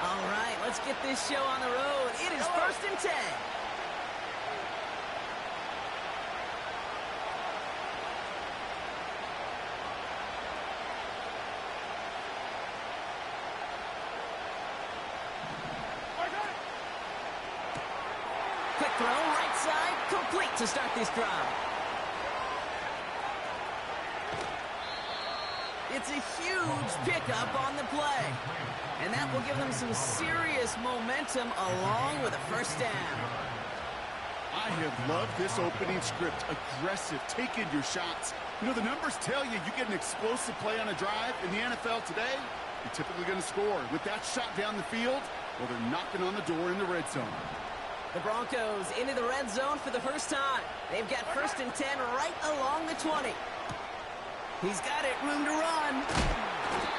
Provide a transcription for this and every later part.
All right, let's get this show on the road. It is 1st and 10. Quick throw, right side, complete to start this drive. It's a huge pickup on the play. And that will give them some serious momentum along with a first down. I have loved this opening script. Aggressive, taking your shots. You know, the numbers tell you you get an explosive play on a drive in the NFL today, you're typically going to score. With that shot down the field, well, they're knocking on the door in the red zone. The Broncos into the red zone for the first time. They've got 1st and 10 right along the 20. He's got it, room to run.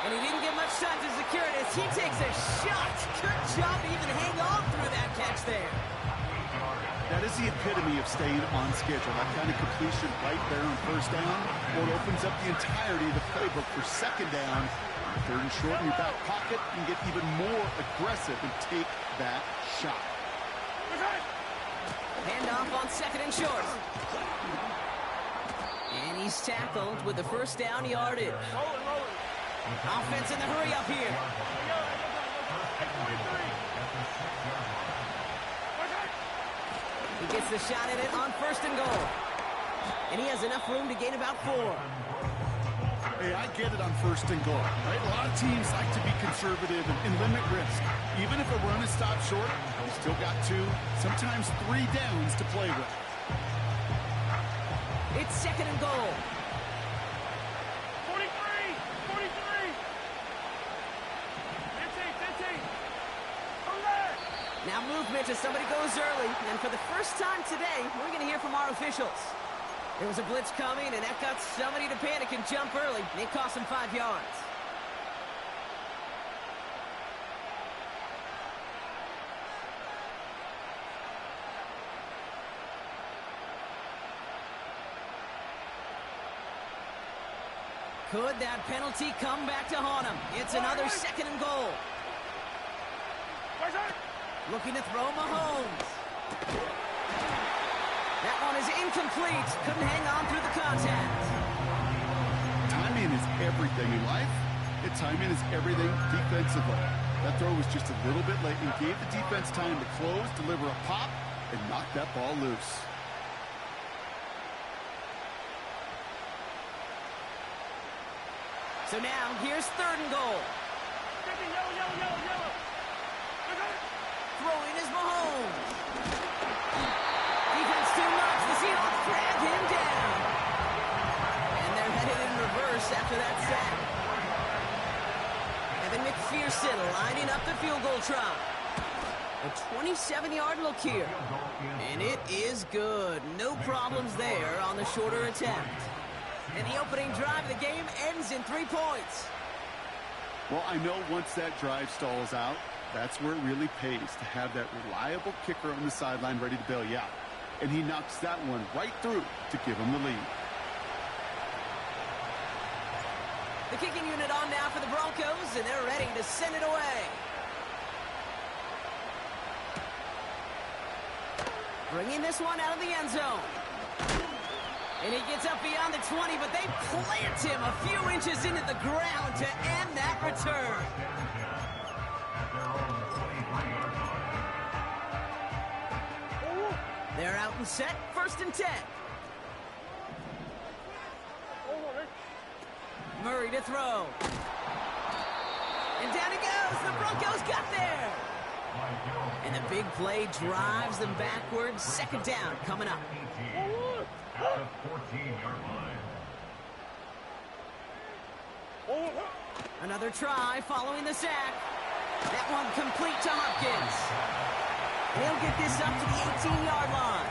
And he didn't get much time to secure it as he takes a shot. Good job to even hang on through that catch there. That is the epitome of staying on schedule. That kind of completion right there on first down. Well, it opens up the entirety of the playbook for second down. 3rd and short in your back pocket. You can get even more aggressive and take that shot. Handoff on 2nd and short. And he's tackled with the first down yardage. Offense in the hurry up here. He gets the shot at it on 1st and goal. And he has enough room to gain about 4. Hey, I get it on 1st and goal, right? A lot of teams like to be conservative and limit risk. Even if a run is stopped short, you still got 2, sometimes 3 downs to play with. It's 2nd and goal. 43! 43! 15! Come back! Now movement as somebody goes early. And for the first time today, we're going to hear from our officials. There was a blitz coming, and that got somebody to panic and jump early. It cost him 5 yards. Could that penalty come back to haunt him? It's another 2nd and goal. Looking to throw Mahomes. That one is incomplete. Couldn't hang on through the contact. Timing is everything in life. And timing is everything defensively. That throw was just a little bit late and gave the defense time to close, deliver a pop, and knock that ball loose. So now, here's 3rd and goal. Yellow. Throwing is Mahomes. Defense too much. The Seahawks drag him down. And they're headed in reverse after that sack. Evan McPherson lining up the field goal try. A 27-yard look here. And it is good. No problems there on the shorter attempt. And the opening drive of the game ends in 3 points. Well, I know once that drive stalls out, that's where it really pays to have that reliable kicker on the sideline ready to bail you out. And he knocks that one right through to give him the lead. The kicking unit on now for the Broncos, and they're ready to send it away. Bringing this one out of the end zone. And he gets up beyond the 20, but they plant him a few inches into the ground to end that return. They're out and set, 1st and 10. Murray to throw. And down he goes. The Broncos got there. And the big play drives them backwards. 2nd down coming up. At the 14-yard line. Another try following the sack. That one complete to Hopkins. He'll get this up to the 18-yard line.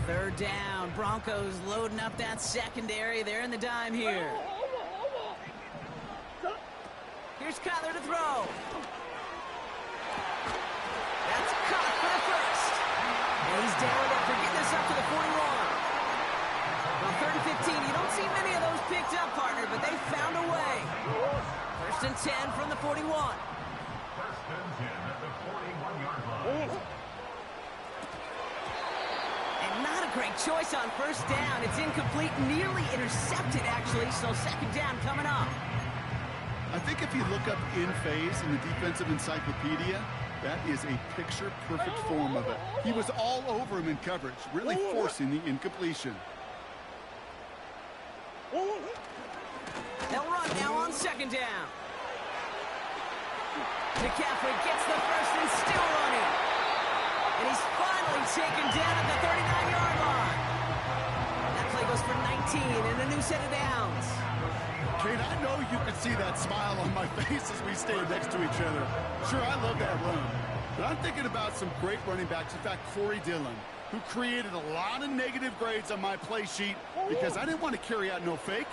Third down. Broncos loading up that secondary. They're in the dime here. Here's Kyler to throw. That's caught for the first. And he's down after getting this up to the 41. Well, 3rd and 15. You don't see many of those picked up, partner, but they found a way. 1st and 10 from the 41. 1st and 10 at the 41-yard line. Not a great choice on 1st down. It's incomplete, nearly intercepted, actually, so 2nd down coming up. I think if you look up in phase in the defensive encyclopedia, that is a picture-perfect form of it. He was all over him in coverage, really forcing the incompletion. They'll run now on 2nd down. McCaffrey gets the first and still running. And he's finally taken down at the 39-yard line. That play goes for 19 and a new set of downs. Kate, I know you can see that smile on my face as we stand next to each other. Sure, I love that run. But I'm thinking about some great running backs. In fact, Corey Dillon, who created a lot of negative grades on my play sheet because I didn't want to carry out no fake.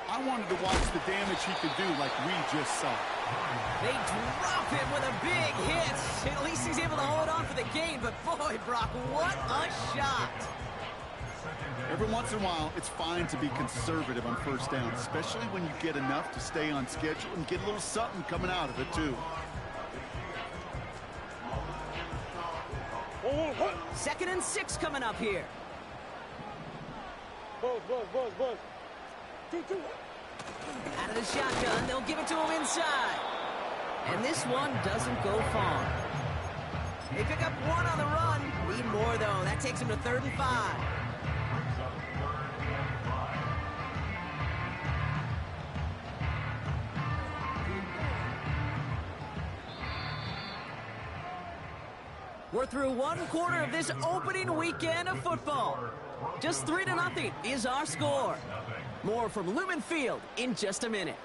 I wanted to watch the damage he could do like we just saw. They drop him with a big hit. At least he's able to hold on for the gain, but boy, Brock, what a shot. Every once in a while, it's fine to be conservative on 1st down, especially when you get enough to stay on schedule and get a little something coming out of it, too. 2nd and 6 coming up here. Buzz. 2. Out of the shotgun, they'll give it to him inside. And this one doesn't go far. They pick up 1 on the run. Need more, though. That takes him to 3rd and 5. We're through 1 quarter of this opening weekend of football. Just 3-0 is our score. More from Lumen Field in just a minute.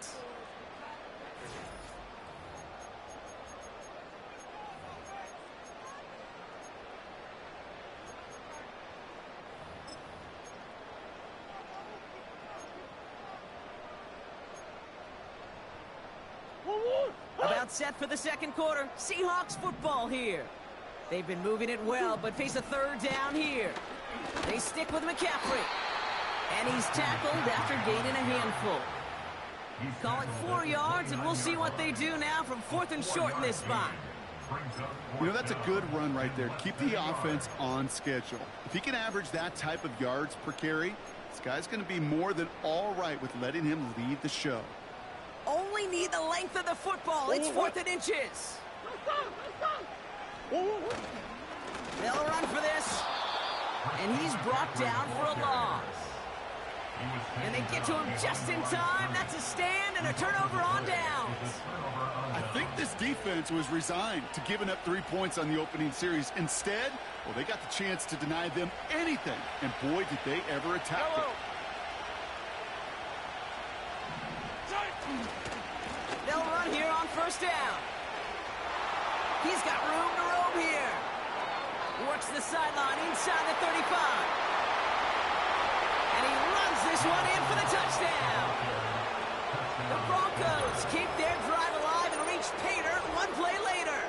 About set for the 2nd quarter. Seahawks football here. They've been moving it well, but face a 3rd down here. They stick with McCaffrey. And he's tackled after gaining a handful. Call it 4 yards, and we'll see what they do now from 4th and short in this spot. You know, that's a good run right there. Keep the offense on schedule. If he can average that type of yards per carry, this guy's going to be more than all right with letting him lead the show. Only need the length of the football. It's 4th and inches. They'll run for this. And he's brought down for a loss. And they get to him just in time. That's a stand and a turnover on downs. I think this defense was resigned to giving up 3 points on the opening series. Instead, well, they got the chance to deny them anything. And boy, did they ever attack it. They'll run here on 1st down. He's got room to roam here. Works the sideline inside the 35. And he runs this one in for the touchdown. The Broncos keep their drive alive and reach pay dirt 1 play later.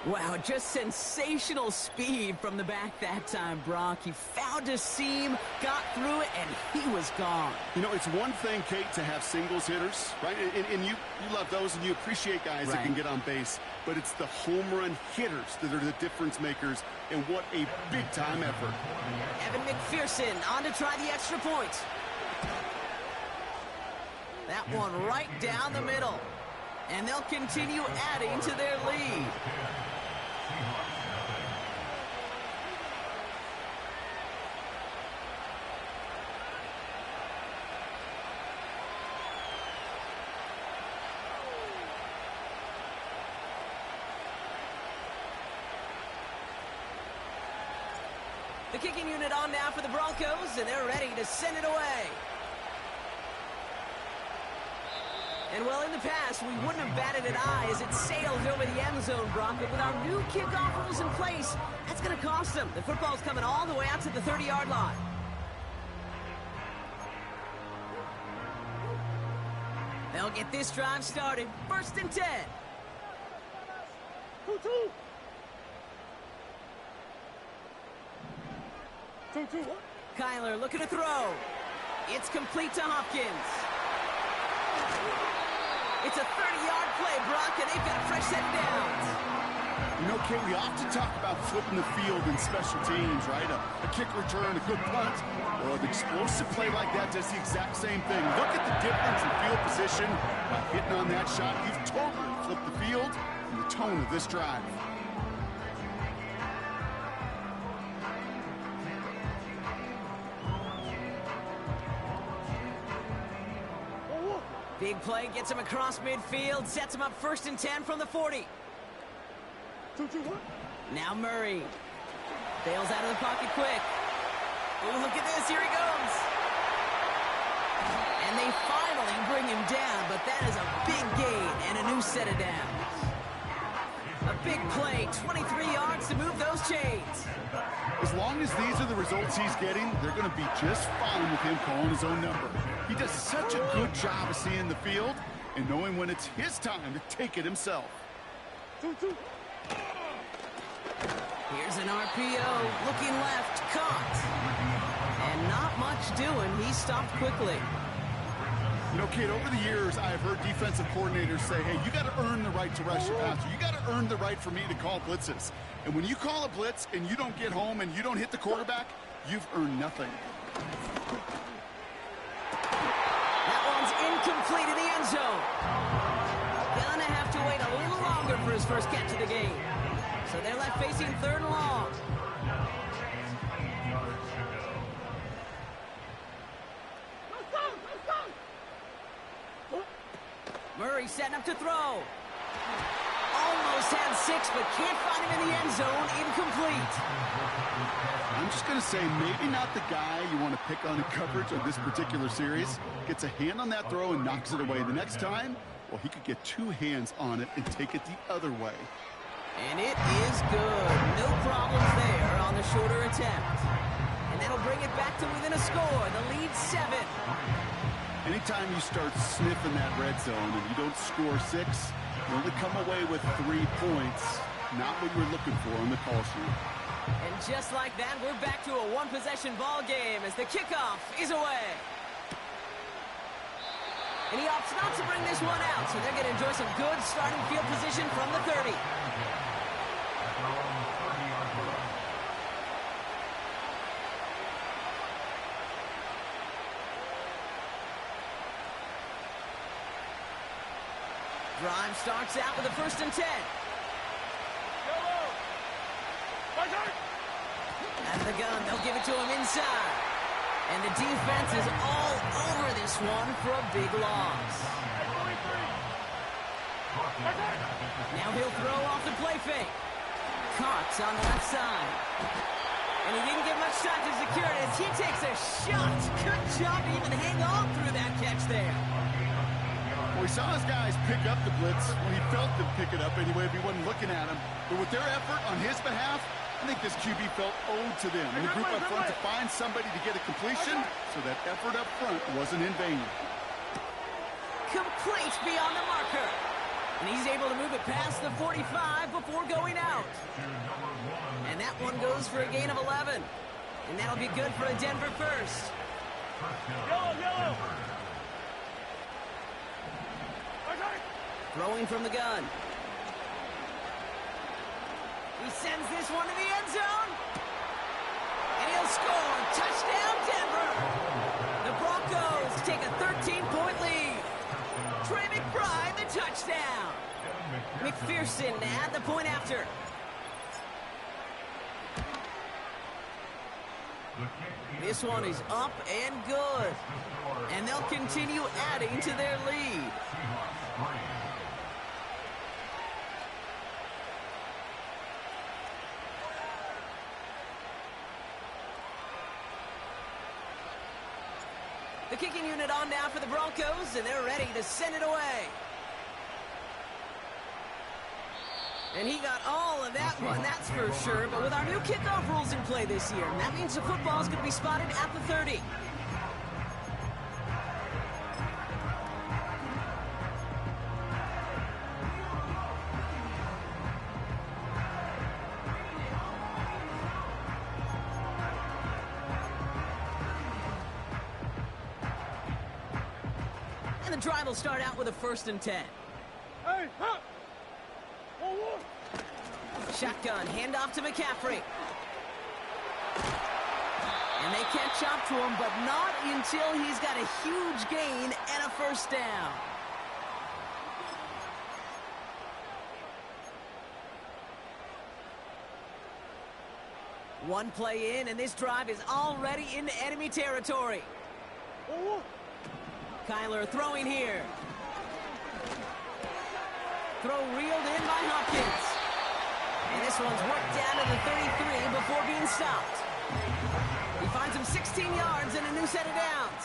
Wow, just sensational speed from the back that time, Brock. He found a seam, got through it, and he was gone. You know, it's one thing, Kate, to have singles hitters, right? And you love those, and you appreciate guys that can get on base. But it's the home run hitters that are the difference makers, and what a big-time effort. Evan McPherson on to try the extra point. That one right down the middle. And they'll continue adding to their lead. The kicking unit on now for the Broncos, and they're ready to send it away. And well, in the past, we wouldn't have batted an eye as it sailed over the end zone, Brock. But with our new kickoff rules in place, that's going to cost them. The football's coming all the way out to the 30-yard line. They'll get this drive started. 1st and 10. 2-2. 2-2. Kyler looking to throw. It's complete to Hopkins. It's a 30-yard play, Brock, and they've got a fresh set of downs. You know, Kate, we often talk about flipping the field in special teams, right? A kick return, a good punt. Well, an explosive play like that does the exact same thing. Look at the difference in field position. By hitting on that shot, you've totally flipped the field and the tone of this drive. Big play gets him across midfield, sets him up 1st and 10 from the 40. 2-2. Now Murray. Bails out of the pocket quick. Ooh, look at this. Here he goes. And they finally bring him down, but that is a big gain and a new set of downs. A big play, 23 yards to move those chains. As long as these are the results he's getting, they're going to be just fine with him calling his own number. He does such a good job of seeing the field and knowing when it's his time to take it himself. 2-2. Here's an RPO, looking left, caught. And not much doing, he stopped quickly. You know, Kate, over the years, I have heard defensive coordinators say, hey, you got to earn the right to rush your passer. You got to earn the right for me to call blitzes. And when you call a blitz and you don't get home and you don't hit the quarterback, you've earned nothing. That one's incomplete in the end zone. Gonna have to wait a little longer for his first catch of the game. So they're left facing 3rd and long. Murray setting up to throw. Almost had 6, but can't find him in the end zone. Incomplete. I'm just going to say, maybe not the guy you want to pick on in coverage of this particular series. Gets a hand on that throw and knocks it away. The next time, well, he could get 2 hands on it and take it the other way. And it is good. No problems there on the shorter attempt. And that'll bring it back to within a score. The lead 7. Anytime you start sniffing that red zone and you don't score 6, you only come away with 3 points. Not what you're looking for on the call sheet. And just like that, we're back to a one-possession ball game as the kickoff is away. And he opts not to bring this one out, so they're going to enjoy some good starting field position from the 30. Drive starts out with a 1st and 10. Out of the gun, they'll give it to him inside. And the defense is all over this one for a big loss. Now he'll throw off the play fake. Caught on the left side. And he didn't get much time to secure it as he takes a shot. Good job to even hang on through that catch there. Well, we saw his guys pick up the blitz when he felt them pick it up anyway if he wasn't looking at him. But with their effort on his behalf, I think this QB felt owed to them. And the group up front to find somebody to get a completion, so that effort up front wasn't in vain. Complete beyond the marker. And he's able to move it past the 45 before going out. And that one goes for a gain of 11. And that'll be good for a Denver first. Yellow. Throwing from the gun. He sends this one to the end zone. And he'll score. Touchdown, Denver. The Broncos take a 13-point lead. Trey McBride, the touchdown. McPherson at the point after. This one is up and good. And they'll continue adding to their lead. The kicking unit on now for the Broncos, and they're ready to send it away. And he got all of that one, that's for sure. But with our new kickoff rules in play this year, that means the football is going to be spotted at the 30. And the drive will start out with a 1st and 10. Hey, hop! Shotgun, handoff to McCaffrey. And they catch up to him, but not until he's got a huge gain and a 1st down. One play in, and this drive is already into enemy territory. Kyler throwing here. Throw reeled in by Hopkins. And this one's worked down to the 33 before being stopped. He finds him 16 yards and a new set of downs.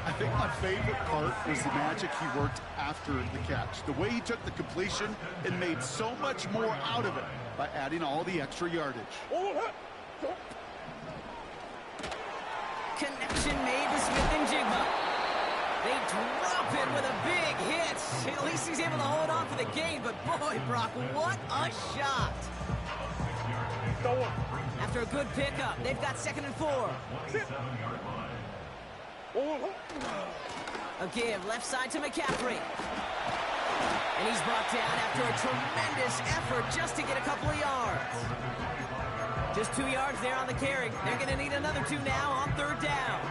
I think my favorite part was the magic he worked after the catch. The way he took the completion and made so much more out of it by adding all the extra yardage. Connection made to Smith and Jigba. They drop it with a big hit. At least he's able to hold on for the gain, but boy, Brock, what a shot. After a good pickup, they've got 2nd and 4. A give, left side to McCaffrey. And he's brought down after a tremendous effort just to get a couple of yards. Just 2 yards there on the carry. They're going to need another 2 now on 3rd down.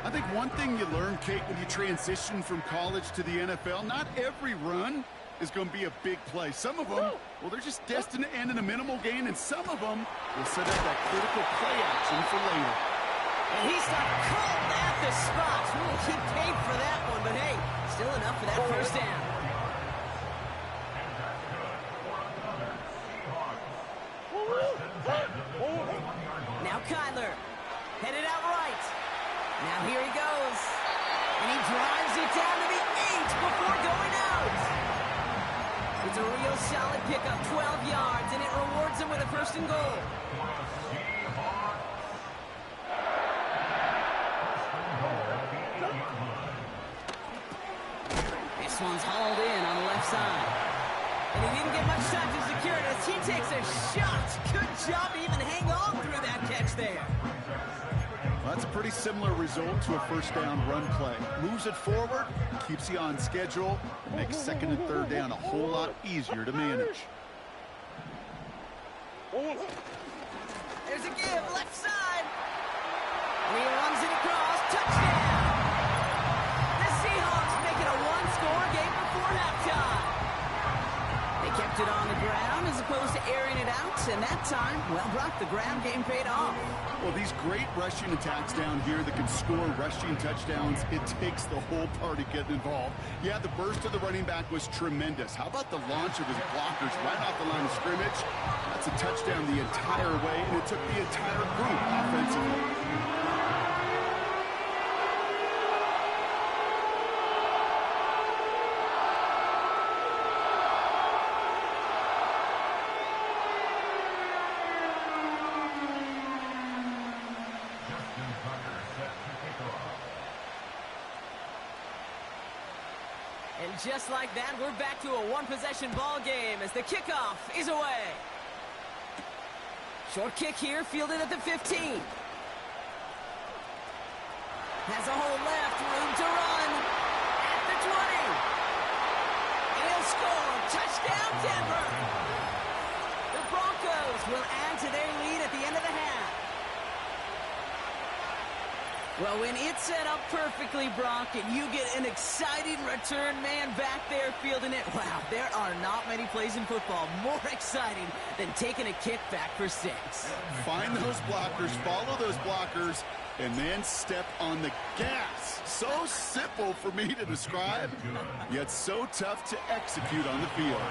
I think one thing you learn, Kate, when you transition from college to the NFL, not every run is going to be a big play. Some of them, well, they're just destined to end in a minimal gain, and some of them will set up that critical play action for later. And he stopped cold at the spot. Ooh, he paid for that one, but hey, still enough for that 1st down. Now Kyler, headed out right. Now here he goes. And he drives it down to the 8 before going out. It's a real solid pickup, 12 yards, and it rewards him with a 1st and goal. This one's hauled in on the left side. And he didn't get much time to secure it as he takes a shot. Good job to even hang on through that catch there. Well, that's a pretty similar result to a 1st down run play. Moves it forward, keeps you on schedule, and makes 2nd and 3rd down a whole lot easier to manage. There's a give, left side. And he runs it across, touchdown. The Seahawks make it a 1-score game before halftime. They kept it on the ground as opposed to airing it out, and that time, well, Brock, the ground game paid off. Well, these great rushing attacks down here that can score rushing touchdowns, it takes the whole party getting involved. Yeah, the burst of the running back was tremendous. How about the launch of his blockers right off the line of scrimmage? That's a touchdown the entire way, and it took the entire group offensively. And just like that, we're back to a 1-possession ball game as the kickoff is away. Short kick here, fielded at the 15. Has a hole left, room to run at the 20. And he'll score. Touchdown, Denver. The Broncos will add to their lead at the end of the half. Well, when it's set up perfectly, Brock, and you get an exciting return man back there fielding it, wow, there are not many plays in football more exciting than taking a kick back for 6. Find those blockers, follow those blockers, and then step on the gas. So simple for me to describe, yet so tough to execute on the field.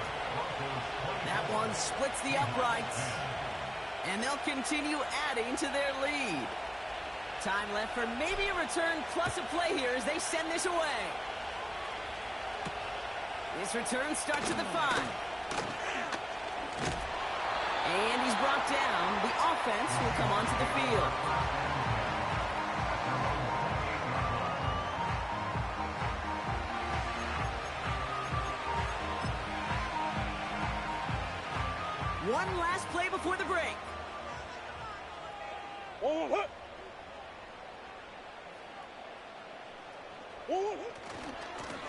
That one splits the uprights, and they'll continue adding to their lead. Time left for maybe a return plus a play here as they send this away. This return starts at the 5. And he's brought down. The offense will come onto the field. One last play before the break.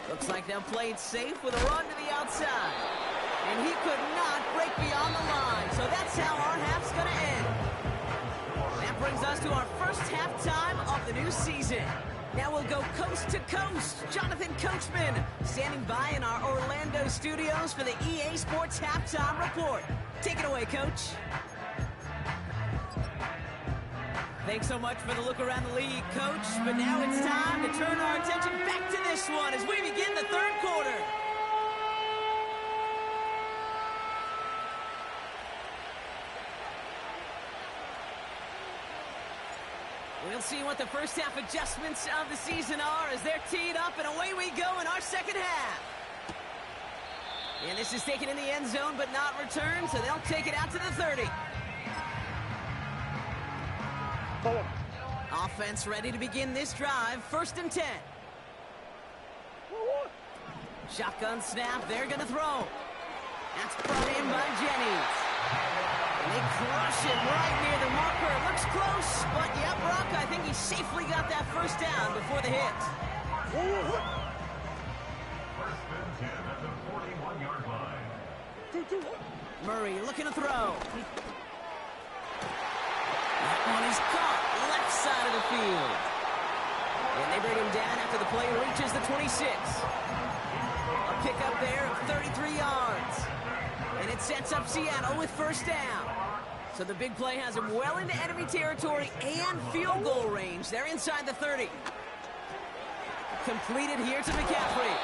Looks like they'll play it safe with a run to the outside. And he could not break beyond the line. So that's how our half's going to end. That brings us to our first halftime of the new season. Now we'll go coast to coast. Jonathan Coachman standing by in our Orlando studios for the EA Sports Halftime Report. Take it away, Coach. Thanks so much for the look around the league, Coach. But now it's time to turn our attention back to this one as we begin the third quarter. We'll see what the first half adjustments of the season are as they're teed up, and away we go in our second half. And this is taken in the end zone but not returned, so they'll take it out to the 30. Offense ready to begin this drive. 1st and 10. Shotgun snap. They're going to throw. That's brought in by Jennings. And they crush it right near the marker. It looks close, but yeah, Brock, I think he safely got that first down before the hit. First and 10 at the 41-yard line. Murray looking to throw. That one is caught. Left side of the field. And they bring him down after the play reaches the 26. A pickup there of 33 yards. And it sets up Seattle with first down. So the big play has him well into enemy territory and field goal range. They're inside the 30. Completed here to McCaffrey.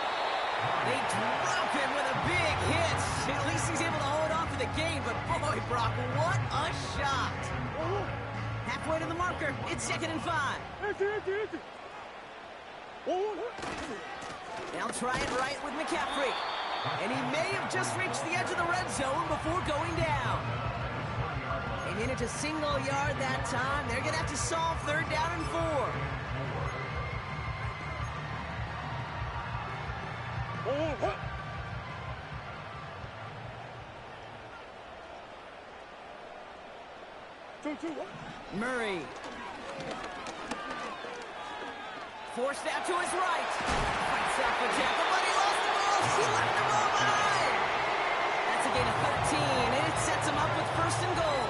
They drop him with a big hit. At least he's able to hold on to the game. But boy, Brock, what a shot. Halfway to the marker. It's 2nd and 5. They'll try it right with McCaffrey. And he may have just reached the edge of the red zone before going down. And in it a single yard that time. They're going to have to solve 3rd down and 4. Murray. Forced out to his right. Fights off the tackle, but he lost the ball. He left the ball behind. That's a gain of 13, and it sets him up with 1st and goal.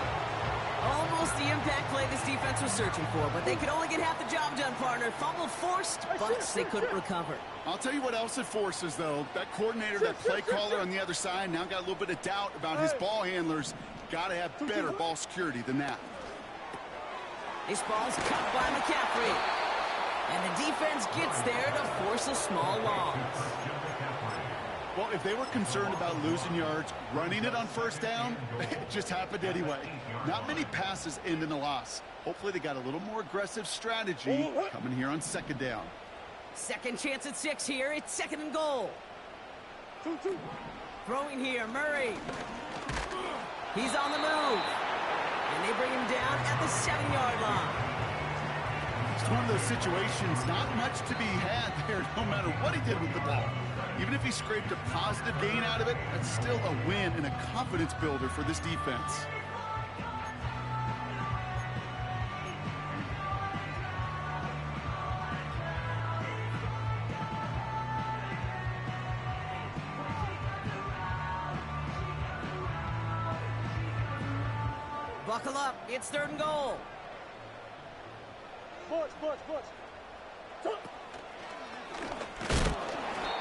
Almost the impact play this defense was searching for, but they could only get half the job done, partner. Fumble forced, but they couldn't recover. I'll tell you what else it forces, though. That coordinator, that play caller on the other side, now got a little bit of doubt about his ball handlers. Got to have better ball security than that. This ball's cut by McCaffrey. And the defense gets there to force a small loss. Well, if they were concerned about losing yards, running it on 1st down, it just happened anyway. Not many passes end in a loss. Hopefully they got a little more aggressive strategy coming here on 2nd down. Second chance at 6 here. It's 2nd and goal. Throwing here, Murray. He's on the move. And they bring him down at the 7-yard line. It's one of those situations, not much to be had there, no matter what he did with the ball. Even if he scraped a positive gain out of it, that's still a win and a confidence builder for this defense. Buckle up. It's 3rd and goal.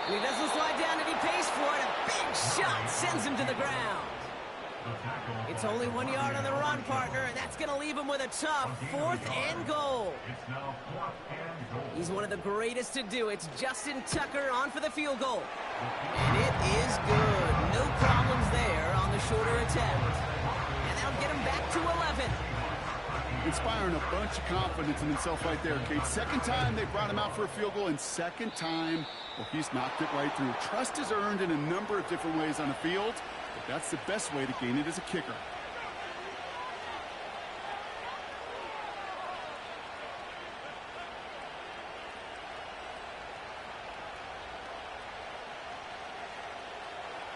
He doesn't slide down and he pays for it. A big shot sends him to the ground. It's only 1 yard on the run, partner, and that's going to leave him with a tough 4th and goal. He's one of the greatest to do. It's Justin Tucker on for the field goal. And it is good. No problems there on the shorter attempt. And that'll get him back to 11. inspiring a bunch of confidence in himself right there, Kate. Second time they brought him out for a field goal, and second time, well, he's knocked it right through. Trust is earned in a number of different ways on the field, but that's the best way to gain it as a kicker.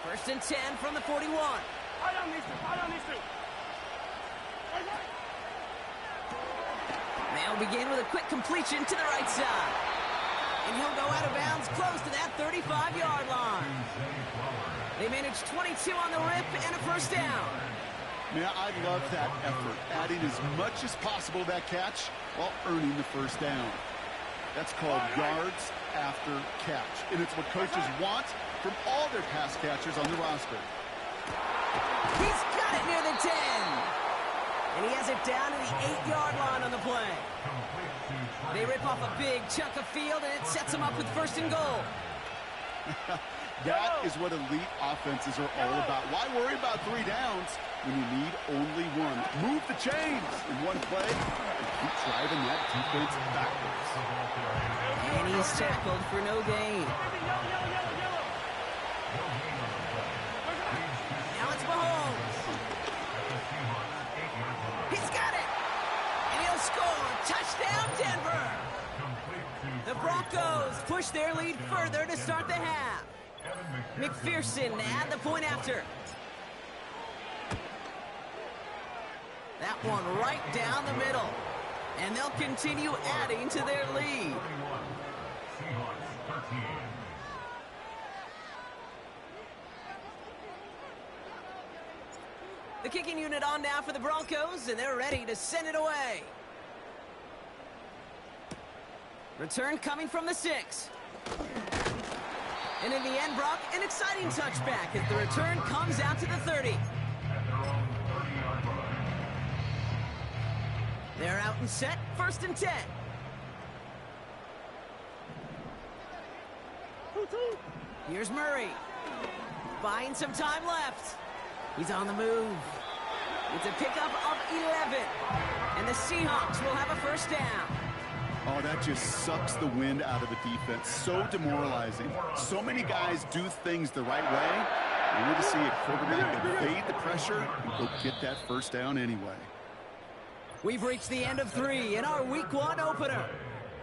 First and 10 from the 41. They'll begin with a quick completion to the right side. And he'll go out of bounds close to that 35-yard line. They managed 22 on the rip and a first down. Man, I love that effort, adding as much as possible to that catch while earning the first down. That's called yards after catch, and it's what coaches want from all their pass catchers on the roster. He's got it near the 10. And he has it down to the 8-yard line on the play. They rip off a big chunk of field, and it sets them up with first and goal. That is what elite offenses are all about. Why worry about 3 downs when you need only one? Move the chains in one play and keep driving that defense backwards. And he's tackled for no gain. Now it's Mahomes. He's got it. And he'll score. Touchdown, Denver. The Broncos push their lead further to start the half. McPherson add the point after. That one right down the middle. And they'll continue adding to their lead. The kicking unit on now for the Broncos, and they're ready to send it away. Return coming from the 6. And in the end, Brock, an exciting touchback as the return comes out to the 30. They're out and set, first and 10. Here's Murray. Buying some time left. He's on the move. It's a pickup of 11. And the Seahawks will have a first down. Oh, that just sucks the wind out of a defense. So demoralizing. So many guys do things the right way. We need to see a quarterback evade the pressure and go get that first down anyway. We've reached the end of 3 in our Week 1 opener.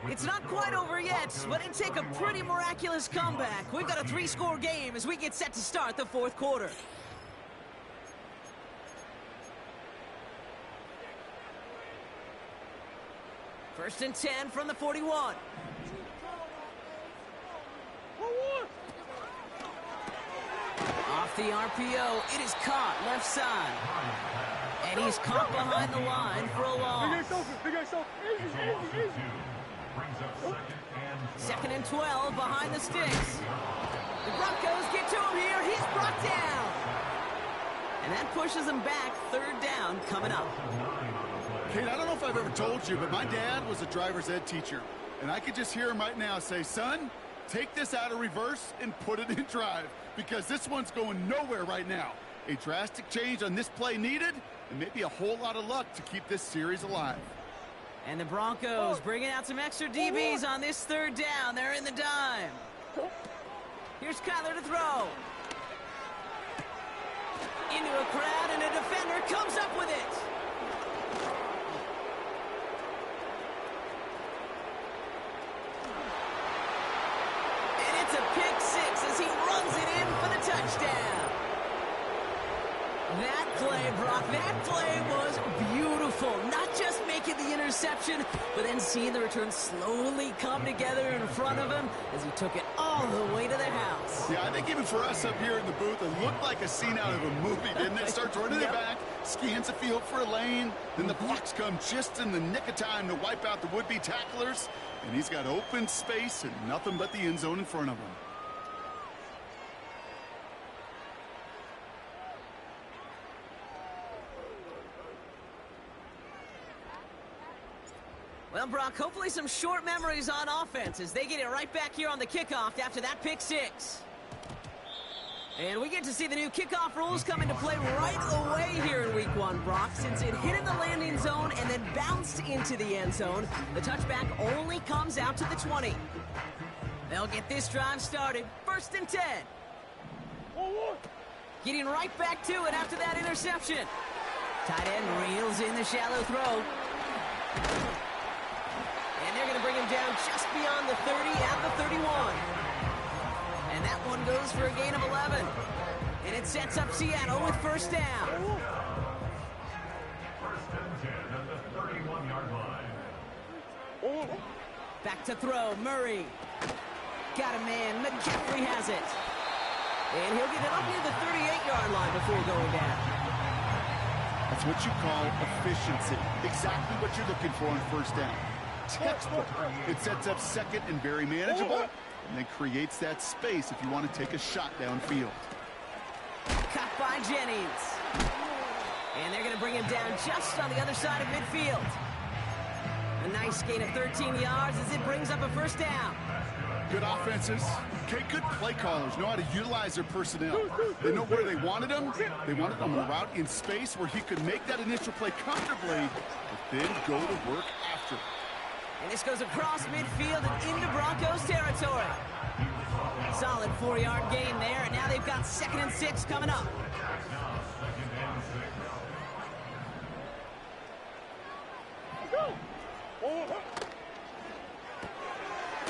It's not quite over yet, but it'd take a pretty miraculous comeback. We've got a 3-score game as we get set to start the 4th quarter. First and 10 from the 41. Off the RPO, it is caught left side. And he's caught behind the line for a loss. Second and 12 behind the sticks. The Broncos get to him here. He's brought down. And that pushes them back. 3rd down coming up. Kate, I don't know if I've ever told you, but my dad was a driver's ed teacher. And I could just hear him right now say, son, take this out of reverse and put it in drive. Because this one's going nowhere right now. A drastic change on this play needed, and maybe a whole lot of luck to keep this series alive. And the Broncos bringing out some extra DBs on this 3rd down. They're in the dime. Here's Kyler to throw. Into a crowd, and a defender comes up with it. And it's a pick 6 as he runs it in for the touchdown. That play, Brock, that play was beautiful. Not just making the interception, but then seeing the return slowly come together in front of him as he took it all the way to the house. Yeah, I think even for us up here in the booth, it looked like a scene out of a movie, didn't it? Starts running it back, scans the field for a lane, then the blocks come just in the nick of time to wipe out the would-be tacklers, and he's got open space and nothing but the end zone in front of him. Well, Brock, hopefully some short memories on offense as they get it right back here on the kickoff after that pick 6. And we get to see the new kickoff rules come into play right away here in Week 1, Brock. Since it hit in the landing zone and then bounced into the end zone, the touchback only comes out to the 20. They'll get this drive started. 1st and 10. Getting right back to it after that interception. Tight end reels in the shallow throw. And they're going to bring him down just beyond the 30 at the 31. And that one goes for a gain of 11. And it sets up Seattle with 1st down. 1st and 10 at the 31-yard line. Back to throw, Murray. Got a man, McCaffrey has it. And he'll get it up near the 38-yard line before going down. That's what you call efficiency. Exactly what you're looking for on 1st down. Textbook. It sets up 2nd and very manageable, and then creates that space if you want to take a shot downfield. Caught by Jennings. And they're going to bring him down just on the other side of midfield. A nice gain of 13 yards as it brings up a 1st down. Good offenses. Okay, good play callers know how to utilize their personnel. They know where they wanted him. They wanted him on a route in space where he could make that initial play comfortably, but then go to work after. And this goes across midfield and into Broncos territory. Solid 4-yard gain there, and now they've got 2nd and 6 coming up.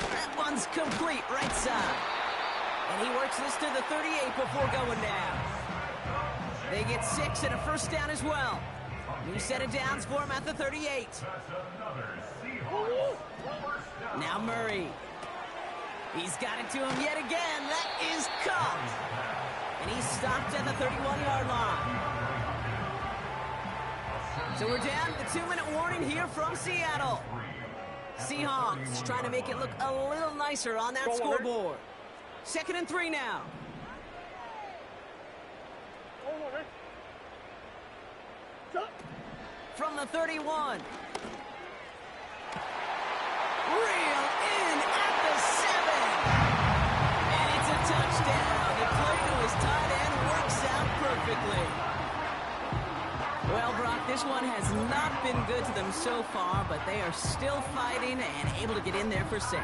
That one's complete right side. And he works this to the 38 before going down. They get 6 and a 1st down as well. New set of downs for him at the 38. Now Murray. He's got it to him yet again. That is caught. And he's stopped at the 31-yard line. So we're down to the 2-minute warning here from Seattle. Seahawks trying to make it look a little nicer on that scoreboard. 2nd and 3 now. From the 31. Reel in at the 7. And it's a touchdown. The play to his tight end works out perfectly. Well, Brock, this one has not been good to them so far, but they are still fighting and able to get in there for 6.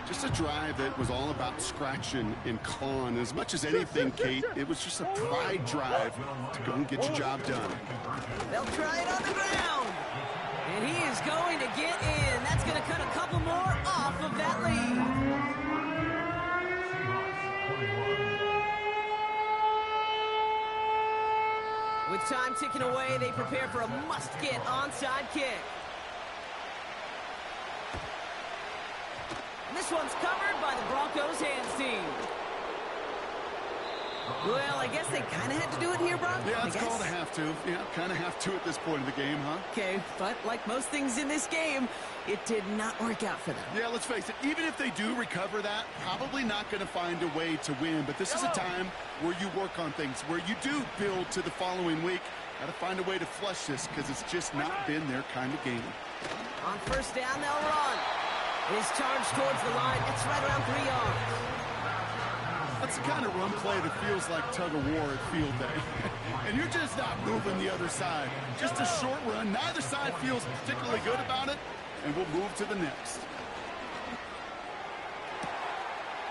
Just a drive that was all about scratching and clawing. As much as anything, Kate, it was just a pride drive to go and get your job done. They'll try it on the ground. And he is going to get in. That's going to cut a couple more off of that lead. With time ticking away, they prepare for a must-get onside kick. And this one's covered by the Broncos hands team. Well, I guess they kind of had to do it here, Brock. Yeah, it's called a have to. Yeah, kind of have to at this point of the game, huh? Okay, but like most things in this game, it did not work out for them. Yeah, let's face it. Even if they do recover that, probably not going to find a way to win. But this is a time where you work on things, where you do build to the following week. Got to find a way to flush this because it's just not been their kind of game. On 1st down, they'll run. His charge towards the line. It's right around 3 yards. That's the kind of run play that feels like tug-of-war at field day. And you're just not moving the other side. Just a short run. Neither side feels particularly good about it, and we'll move to the next.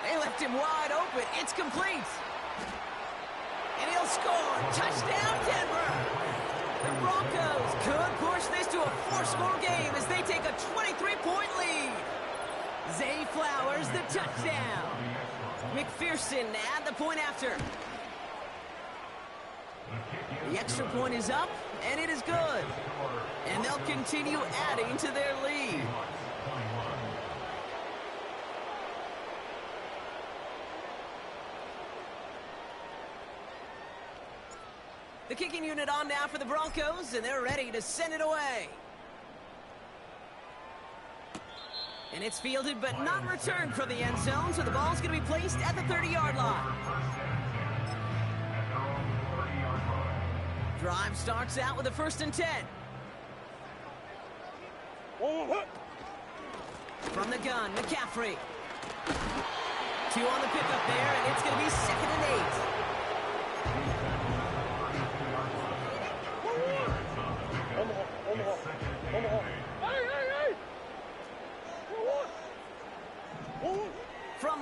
They left him wide open. It's complete. And he'll score. Touchdown, Denver. The Broncos could push this to a 4-score game as they take a 23-point lead. Zay Flowers, the touchdown. McPherson at the point after. The extra point is up, and it is good. And they'll continue adding to their lead. The kicking unit on now for the Broncos, and they're ready to send it away. And it's fielded but not returned from the end zone, so the ball's going to be placed at the 30-yard line. Drive starts out with a 1st and 10. From the gun, McCaffrey. 2 on the pickup there, and it's going to be 2nd and 8.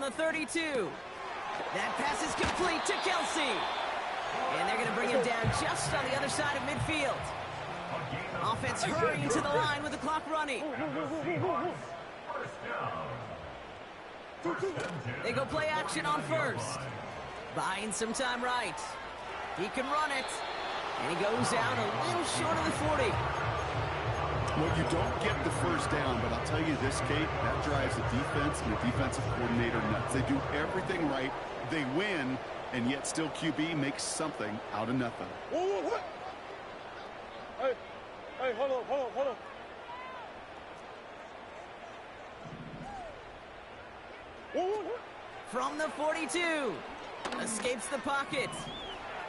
the 32. That pass is complete to Kelsey. And they're going to bring him down just on the other side of midfield. Offense hurrying to the line with the clock running. They go play action on first. Buying some time right. He can run it. And he goes down a little short of the 40. Well, you don't get the first down, but I'll tell you this, Kate, that drives the defense and the defensive coordinator nuts. They do everything right. They win, and yet still QB makes something out of nothing. Whoa. Hey, hold on. Whoa. From the 42. Escapes the pocket.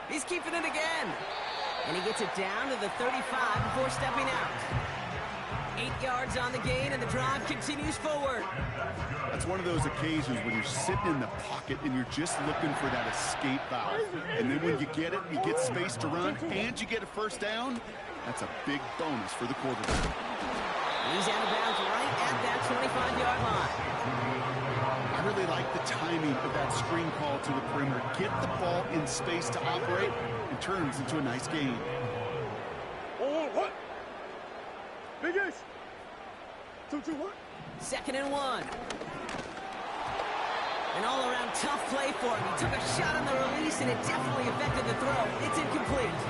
He's keeping it again. And he gets it down to the 35 before stepping out. 8 yards on the gain, and the drive continues forward. That's one of those occasions when you're sitting in the pocket and you're just looking for that escape valve. And then when you get it, you get space to run, and you get a first down, that's a big bonus for the quarterback. He's out of bounds right at that 25-yard line. I really like the timing of that screen call to the perimeter. Get the ball in space to operate, and turns into a nice gain. What? Big Ace. 2-2-1. 2nd and 1. An all-around tough play for him. He took a shot on the release, and it definitely affected the throw. It's incomplete.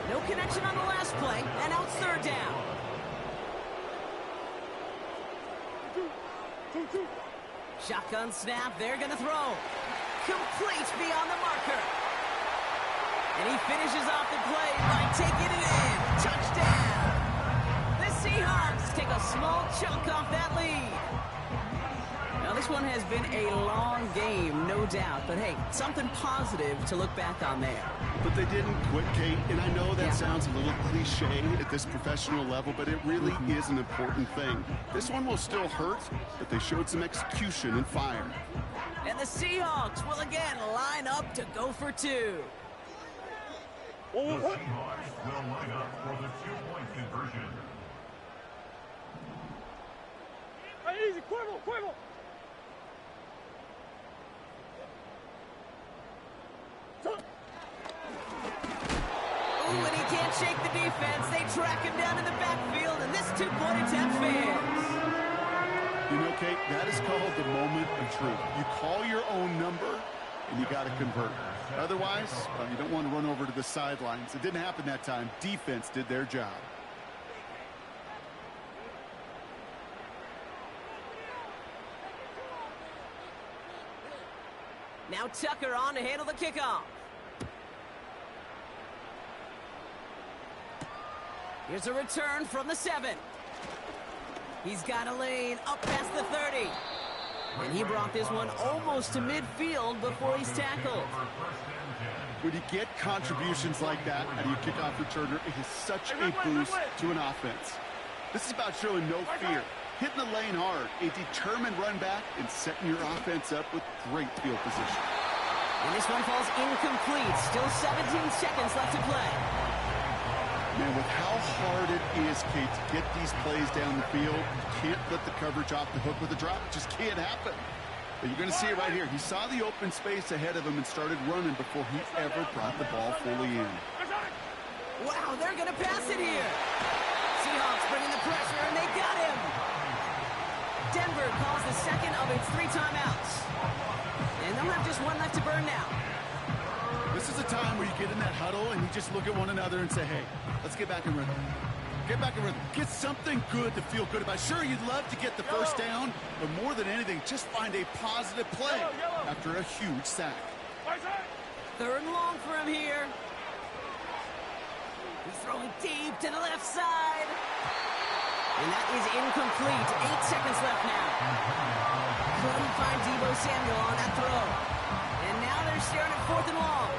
No connection on the last play, and now it's 3rd down. 2-2. Shotgun snap, they're going to throw. Complete beyond the marker. And he finishes off the play by taking it in. Touchdown. The Seahawks take a small chunk off that lead. Now, this one has been a long game, no doubt. But, hey, something positive to look back on there. But they didn't quit, Kate, and I know that sounds a little cliche at this professional level, but it really is an important thing. This one will still hurt, but they showed some execution and fire. And the Seahawks will again line up to go for 2. The Seahawks will line up for the 2-point conversion. Hey, easy, Cuervo. Ooh, and he can't shake the defense. They track him down in the backfield, and this 2-point attempt fails. You know, Kate, that is called the moment of truth. You call your own number, and you got to convert. Otherwise, well, you don't want to run over to the sidelines. It didn't happen that time. Defense did their job. Now Tucker on to handle the kickoff. Here's a return from the 7. He's got a lane up past the 30. And he brought this one almost to midfield before he's tackled. When you get contributions like that out of your kickoff returner, it is such a boost to an offense. This is about showing no fear, hitting the lane hard, a determined run back, and setting your offense up with great field position. And this one falls incomplete. Still 17 seconds left to play. Man, with how hard it is, Kate, to get these plays down the field, you can't let the coverage off the hook with a drop. It just can't happen. But you're going to see it right here. He saw the open space ahead of him and started running before he ever brought the ball fully in. Wow, they're going to pass it here. Seahawks bringing the pressure, and they got him. Denver calls the second of its 3 timeouts. And they'll have just one left to burn now. This is a time where you get in that huddle and you just look at one another and say, hey, let's get back in rhythm. Get back in rhythm. Get something good to feel good about. Sure, you'd love to get the first down, but more than anything, just find a positive play after a huge sack. 3rd and long for him here. He's throwing deep to the left side. And that is incomplete. 8 seconds left now. Couldn't find Deebo Samuel on that throw. And now they're staring at 4th and long.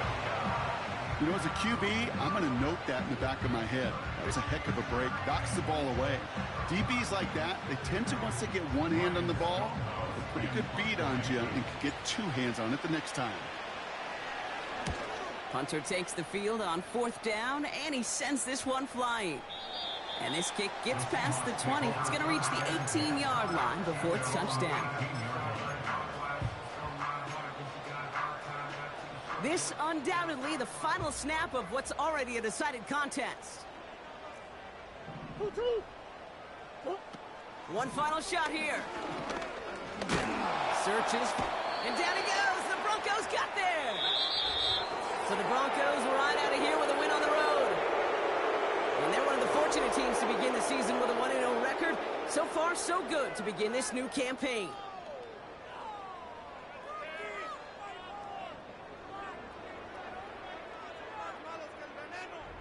You know, as a QB, I'm going to note that in the back of my head. That was a heck of a break. Knocks the ball away. DBs like that, they tend to, once they get one hand on the ball, a pretty good beat on you and can get 2 hands on it the next time. Hunter takes the field on 4th down, and he sends this one flying. And this kick gets past the 20. It's going to reach the 18-yard line before it's touchdown. This undoubtedly the final snap of what's already a decided contest. 2-2. One final shot here. Searches, and down he goes. The Broncos got there. So the Broncos ride out of here with a win on the road. And they're one of the fortunate teams to begin the season with a 1-0 record. So far, so good to begin this new campaign.